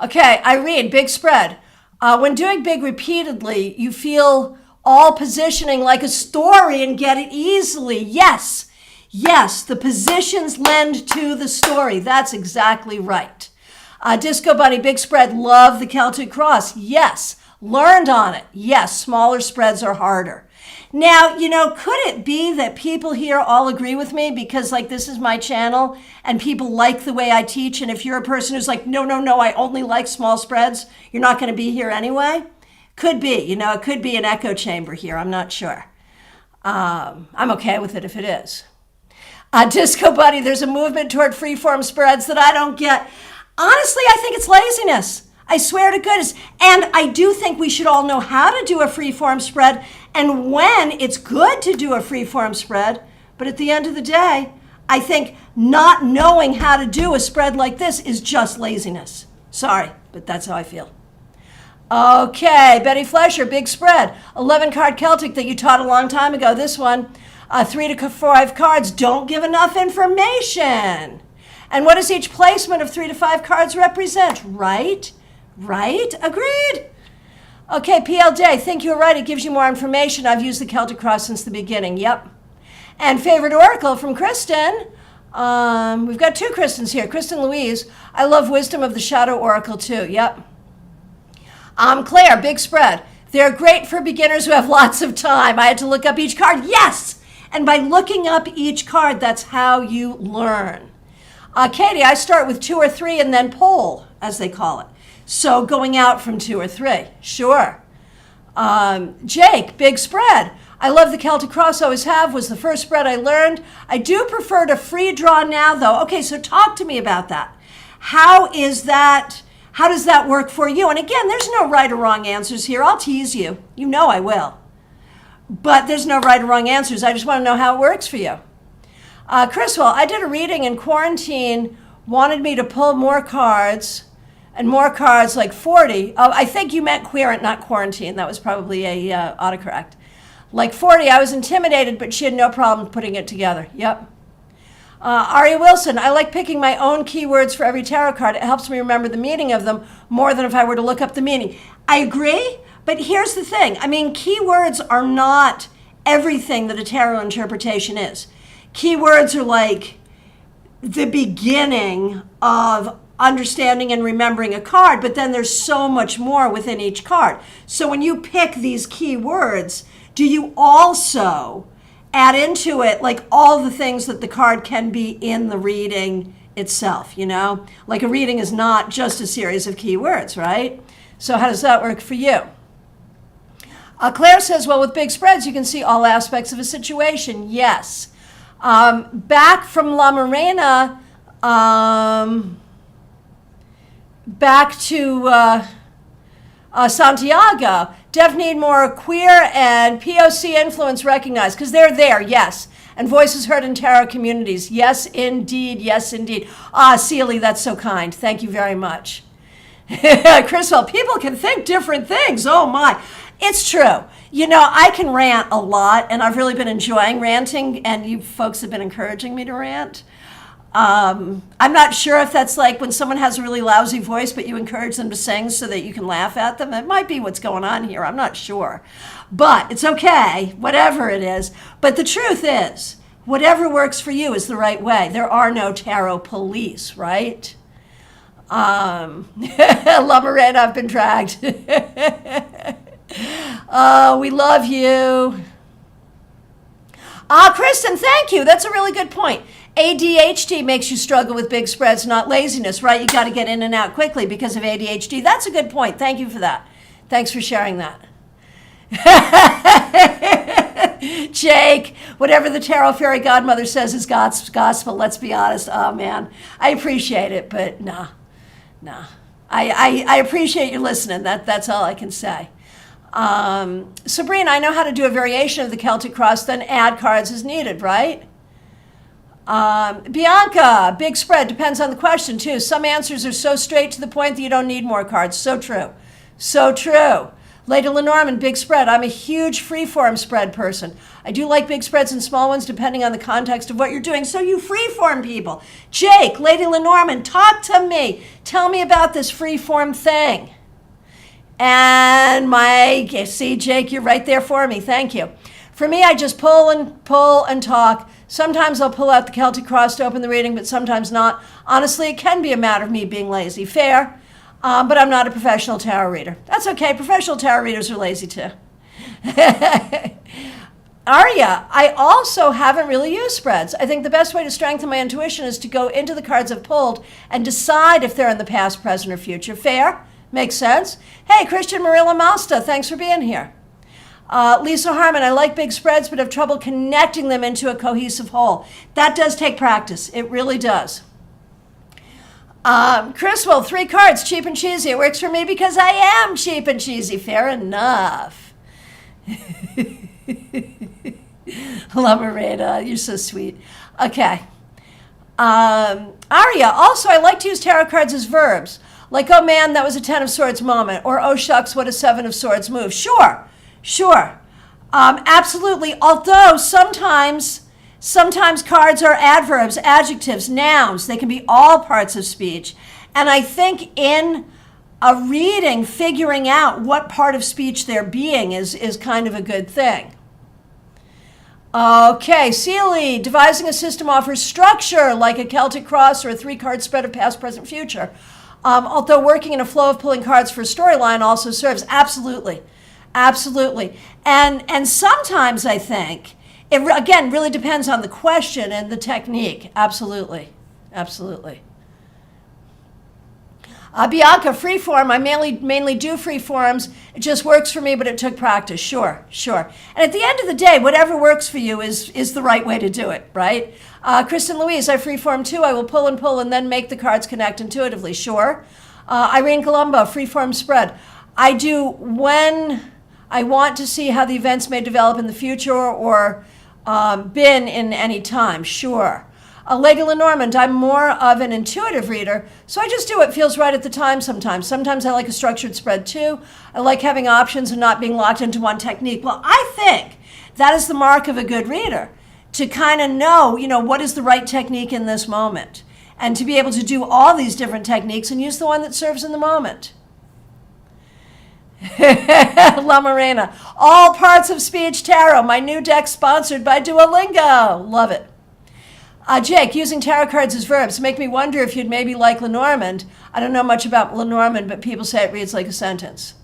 [SPEAKER 1] Irene, big spread. When doing big repeatedly, you feel all positioning like a story and get it easily. Yes, the positions lend to the story. That's exactly right. Disco Bunny, big spread, love the Celtic Cross. Yes, learned on it. Yes, smaller spreads are harder. Now, could it be that people here all agree with me because, this is my channel and people like the way I teach, and if you're a person who's like, no, I only like small spreads, you're not going to be here anyway? Could be, it could be an echo chamber here. I'm not sure. I'm okay with it if it is. Disco Buddy, there's a movement toward freeform spreads that I don't get. Honestly, I think it's laziness. I swear to goodness. And I do think we should all know how to do a freeform spread and when it's good to do a freeform spread. But at the end of the day, I think not knowing how to do a spread like this is just laziness. Sorry, but that's how I feel. Okay, Betty Flesher, big spread. 11 card Celtic that you taught a long time ago. This one, 3 to 5 cards don't give enough information. And what does each placement of 3 to 5 cards represent? Right? Agreed. Okay, PLJ, I think you're right. It gives you more information. I've used the Celtic Cross since the beginning. Yep. And favorite oracle from Kristen. We've got 2 Kristens here. Kristen Louise. I love Wisdom of the Shadow Oracle too. Yep. Claire, big spread. They're great for beginners who have lots of time. I had to look up each card. Yes! And by looking up each card, that's how you learn. Katie, I start with 2 or 3 and then pull, as they call it. So going out from 2 or 3, sure. Jake, big spread. I love the Celtic Cross, always have, was the first spread I learned. I do prefer to free draw now, though. Okay, so talk to me about that. How does that work for you? And again, there's no right or wrong answers here. I'll tease you. You know I will. But there's no right or wrong answers. I just want to know how it works for you. Chriswell, I did a reading in quarantine, wanted me to pull more cards, and more cards, like 40. Oh, I think you meant querent, not quarantine. That was probably a autocorrect. Like 40, I was intimidated, but she had no problem putting it together. Yep. Ari Wilson, I like picking my own keywords for every tarot card. It helps me remember the meaning of them more than if I were to look up the meaning. I agree, but here's the thing. I mean, keywords are not everything that a tarot interpretation is. Keywords are like the beginning of understanding and remembering a card, but then there's so much more within each card. So when you pick these keywords, do you also add into it like all the things that the card can be in the reading itself, Like a reading is not just a series of keywords, right? So how does that work for you? Claire says, well, with big spreads, you can see all aspects of a situation. Yes. Back from La Morena, back to Santiago, Def need more queer and POC influence recognized, because they're there, yes. And voices heard in tarot communities. Yes, indeed. Yes, indeed. Ah, Seely, that's so kind. Thank you very much. Chriswell, people can think different things. Oh, my. It's true. You know, I can rant a lot, and I've really been enjoying ranting, and you folks have been encouraging me to rant. I'm not sure if that's like when someone has a really lousy voice, but you encourage them to sing so that you can laugh at them. It might be what's going on here. I'm not sure. But it's okay, whatever it is. But the truth is, whatever works for you is the right way. There are no tarot police, right? Lumberette, I've been dragged. Oh, we love you. Kristen, thank you. That's a really good point. ADHD makes you struggle with big spreads, not laziness, right? You got to get in and out quickly because of ADHD. That's a good point. Thank you for that. Thanks for sharing that. Jake, whatever the tarot fairy godmother says is God's gospel. Let's be honest. Oh, man. I appreciate it, but nah. I appreciate you listening. That's all I can say. Sabrina, I know how to do a variation of the Celtic cross, then add cards as needed, right? Bianca, big spread, depends on the question too. Some answers are so straight to the point that you don't need more cards. So true. So true. Lady Lenormand, big spread. I'm a huge freeform spread person. I do like big spreads and small ones depending on the context of what you're doing. So you freeform people. Jake, Lady Lenormand, talk to me. Tell me about this freeform thing. And see, Jake, you're right there for me. Thank you. For me, I just pull and talk. Sometimes I'll pull out the Celtic cross to open the reading, but sometimes not. Honestly, it can be a matter of me being lazy. Fair. But I'm not a professional tarot reader. That's okay. Professional tarot readers are lazy too. Arya, I also haven't really used spreads. I think the best way to strengthen my intuition is to go into the cards I've pulled and decide if they're in the past, present, or future. Fair? Makes sense? Hey, Christian Marilla Malsta, thanks for being here. Lisa Harmon, I like big spreads, but have trouble connecting them into a cohesive whole. That does take practice. It really does. Chriswell, 3 cards, cheap and cheesy. It works for me because I am cheap and cheesy. Fair enough. Lamareda, you're so sweet. Okay. Arya, also, I like to use tarot cards as verbs. Like, oh man, that was a 10 of Swords moment. Or, oh shucks, what a 7 of Swords move. Sure. Absolutely. Although sometimes cards are adverbs, adjectives, nouns. They can be all parts of speech. And I think in a reading, figuring out what part of speech they're being is kind of a good thing. Okay, Seely, devising a system offers structure like a Celtic cross or a 3-card spread of past, present, future. Although working in a flow of pulling cards for a storyline also serves. Absolutely. And sometimes I think, it again really depends on the question and the technique. Absolutely. Bianca, freeform. I mainly do freeforms. It just works for me, but it took practice. Sure. And at the end of the day, whatever works for you is the right way to do it, right? Kristen Louise, I freeform too. I will pull and then make the cards connect intuitively. Sure. Irene Colombo, freeform spread. I do when I want to see how the events may develop in the future or been in any time. Sure. Lady Lenormand, I'm more of an intuitive reader, so I just do what feels right at the time sometimes. Sometimes I like a structured spread too. I like having options and not being locked into one technique. Well, I think that is the mark of a good reader, to kind of know, what is the right technique in this moment, and to be able to do all these different techniques and use the one that serves in the moment. La Morena, all parts of speech tarot. My new deck sponsored by Duolingo. Love it. Jake, using tarot cards as verbs make me wonder if you'd maybe like Lenormand. I don't know much about Lenormand, but people say it reads like a sentence.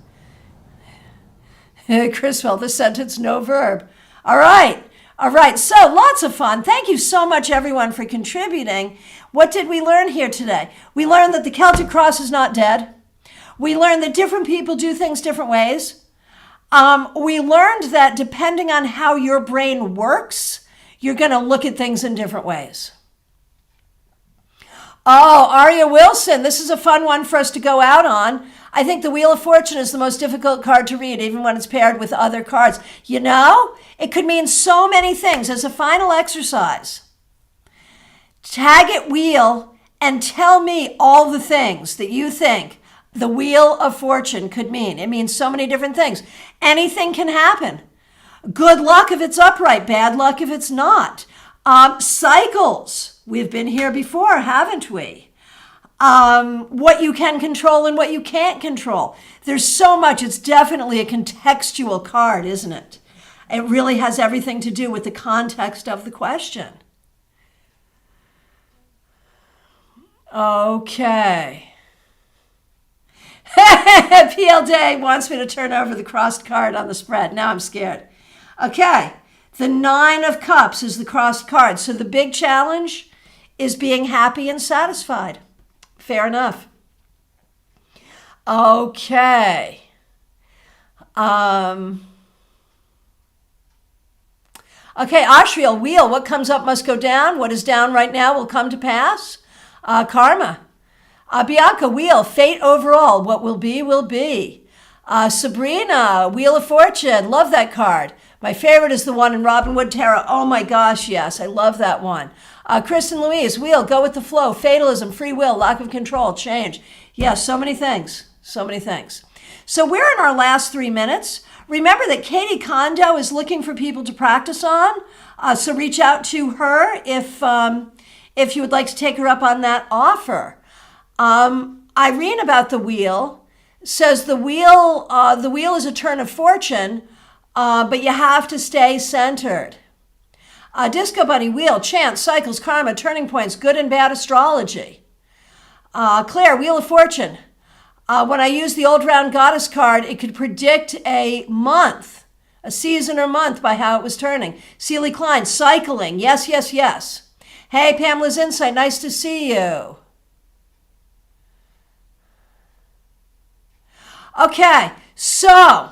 [SPEAKER 1] Chriswell, the sentence, no verb. All right. So lots of fun. Thank you so much, everyone, for contributing. What did we learn here today? We learned that the Celtic cross is not dead. We learned that different people do things different ways. We learned that depending on how your brain works, you're going to look at things in different ways. Oh, Arya Wilson, this is a fun one for us to go out on. I think the Wheel of Fortune is the most difficult card to read, even when it's paired with other cards. You know, it could mean so many things. As a final exercise, tag it Wheel and tell me all the things that you think the Wheel of Fortune could mean. It means so many different things. Anything can happen. Good luck if it's upright, bad luck if it's not. Cycles. We've been here before, haven't we? What you can control and what you can't control. There's so much. It's definitely a contextual card, isn't it? It really has everything to do with the context of the question. Okay. PL Day wants me to turn over the crossed card on the spread. Now I'm scared. Okay. The 9 of Cups is the crossed card. So the big challenge is being happy and satisfied. Fair enough. Okay. Okay, Ashriel, Wheel, what comes up must go down. What is down right now will come to pass. Karma. Bianca, Wheel, fate overall. What will be, will be. Sabrina, Wheel of Fortune. Love that card. My favorite is the one in Robin Wood Tarot. Oh my gosh, yes, I love that one. Kristen Louise, Wheel, go with the flow. Fatalism, free will, lack of control, change. Yes, so many things. So many things. So we're in our last 3 minutes. Remember that Katie Kondo is looking for people to practice on. So reach out to her if you would like to take her up on that offer. Irene about the Wheel says the wheel is a turn of fortune, but you have to stay centered. Disco Bunny, Wheel, chance, cycles, karma, turning points, good and bad astrology. Claire, Wheel of Fortune. When I use the Old Round Goddess card, it could predict a month, a season or month by how it was turning. Celie Klein, cycling. Yes, yes, yes. Hey, Pamela's Insight, nice to see you. Okay, so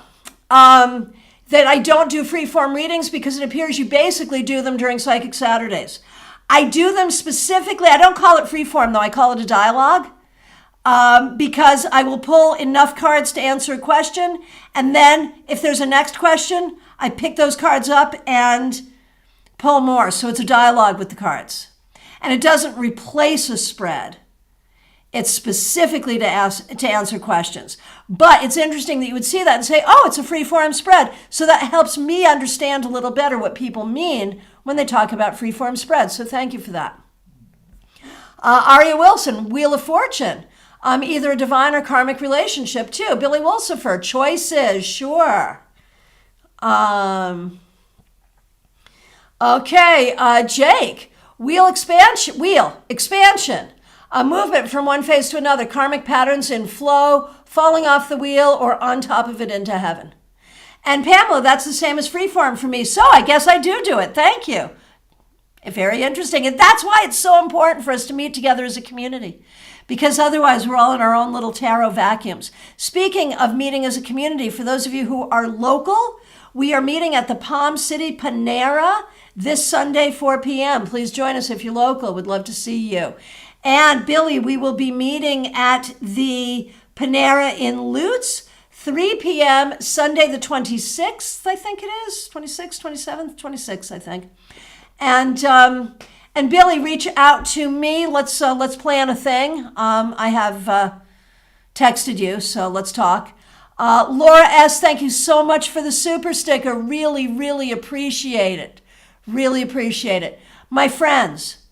[SPEAKER 1] that I don't do free-form readings because it appears you basically do them during Psychic Saturdays. I do them specifically, I don't call it free-form though, I call it a dialogue, because I will pull enough cards to answer a question, and then if there's a next question, I pick those cards up and pull more, so it's a dialogue with the cards. And it doesn't replace a spread. It's specifically to answer questions. But it's interesting that you would see that and say, oh, it's a free-form spread. So that helps me understand a little better what people mean when they talk about free-form spreads. So thank you for that. Aria Wilson, Wheel of Fortune. Either a divine or karmic relationship too. Billy Wolsifer, choices, sure. Okay, Jake, wheel expansion. A movement from one phase to another, karmic patterns in flow, falling off the wheel or on top of it into heaven. And Pamela, that's the same as freeform for me. So I guess I do it. Thank you. Very interesting. And that's why it's so important for us to meet together as a community, because otherwise we're all in our own little tarot vacuums. Speaking of meeting as a community, for those of you who are local, we are meeting at the Palm City Panera this Sunday, 4 p.m. Please join us if you're local. We'd love to see you. And Billy, we will be meeting at the Panera in Lutz, 3 p.m. Sunday the 26th, I think it is. 26th, 27th, 26th, I think. And Billy, reach out to me. Let's plan a thing. I have texted you, so let's talk. Laura S., thank you so much for the super sticker. Really, really appreciate it. Really appreciate it. My friends,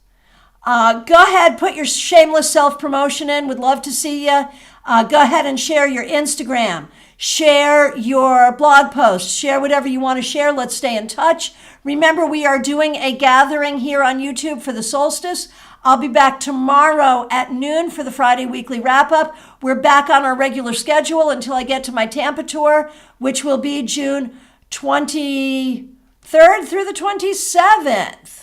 [SPEAKER 1] go ahead, put your shameless self-promotion in. Would love to see you. Go ahead and share your Instagram. Share your blog post. Share whatever you want to share. Let's stay in touch. Remember, we are doing a gathering here on YouTube for the solstice. I'll be back tomorrow at noon for the Friday weekly wrap-up. We're back on our regular schedule until I get to my Tampa tour, which will be June 23rd through the 27th.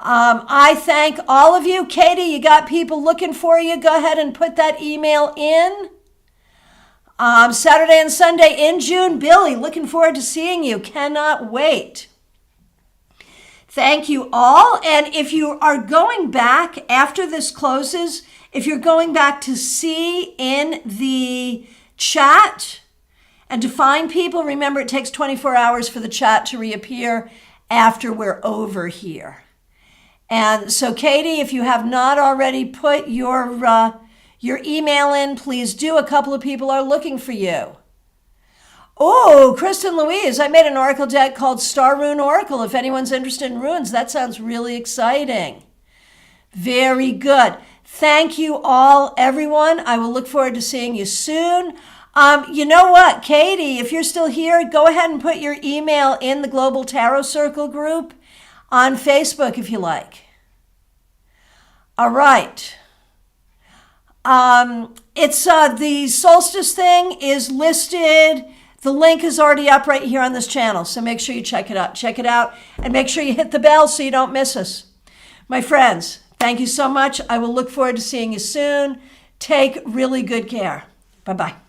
[SPEAKER 1] I thank all of you. Katie, you got people looking for you. Go ahead and put that email in. Saturday and Sunday in June. Billy, looking forward to seeing you. Cannot wait. Thank you all. And if you are going back after this closes, if you're going back to see in the chat and to find people, remember it takes 24 hours for the chat to reappear after we're over here. And so, Katie, if you have not already put your email in, please do. A couple of people are looking for you. Oh, Kristen Louise, I made an Oracle deck called Star Rune Oracle. If anyone's interested in runes, that sounds really exciting. Very good. Thank you all, everyone. I will look forward to seeing you soon. You know what, Katie, if you're still here, go ahead and put your email in the Global Tarot Circle group on Facebook if you like. All right. It's the solstice thing is listed. The link is already up right here on this channel, so make sure you check it out. Check it out, and make sure you hit the bell so you don't miss us. My friends, thank you so much. I will look forward to seeing you soon. Take really good care. Bye-bye.